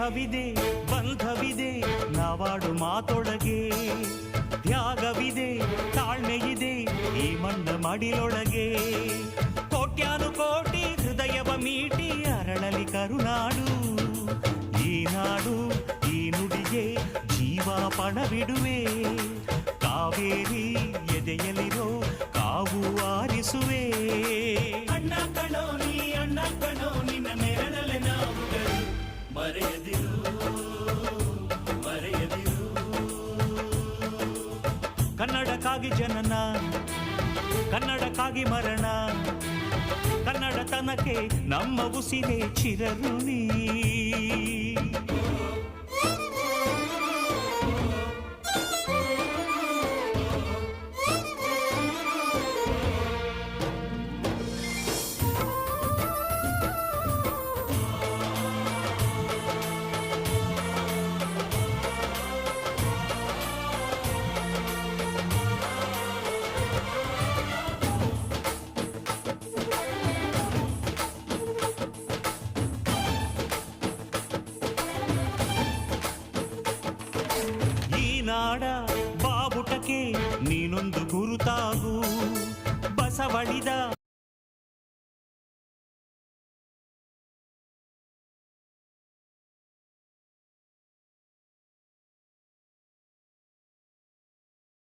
ಸ್ನೇಹವಿದೆ ಬಂಧವಿದೆ ನಾವಾಡು ಮಾತೊಳಗೆ, ತ್ಯಾಗವಿದೆ ತಾಳ್ಮೆಯಿದೆ ಈ ಮಣ್ಣ ಮಡಿಲೊಳಗೆ. ಕೋಟ್ಯಾನು ಕೋಟಿ ಹೃದಯವ ಮೀಟಿ ಅರಳಲಿ ಕರುನಾಡು, ಈ ನಾಡು ಈ ನುಡಿಗೆ ಜೀವ ಪಣವಿಡುವೆ. ಕಾವೇರಿ ಎದೆಯಲಿರೋ ಕಾವು ಆರಿಸುವೆ. ಅಣ್ಣ ಕಣೋ ನೀ ಅಣ್ಣ ಕಣೋ ನಿನ್ನ ನೆರಳಲೆ ನಾವುಗಳು, ಮರೆಯದಿರು ಮರೆಯದಿರು. ಕನ್ನಡಕ್ಕಾಗಿ ಜನನ ಕನ್ನಡಕ್ಕಾಗಿ ಮರಣ, ಕನ್ನಡತನಕ್ಕೆ ನಮ್ಮ ಉಸಿರೇ ಚಿರಋಣಿ. ನಾಡ ಬಾವುಟಕ್ಕೆ ನೀನೊಂದು ಗುರುತಾಗು, ಬಸವಳಿದ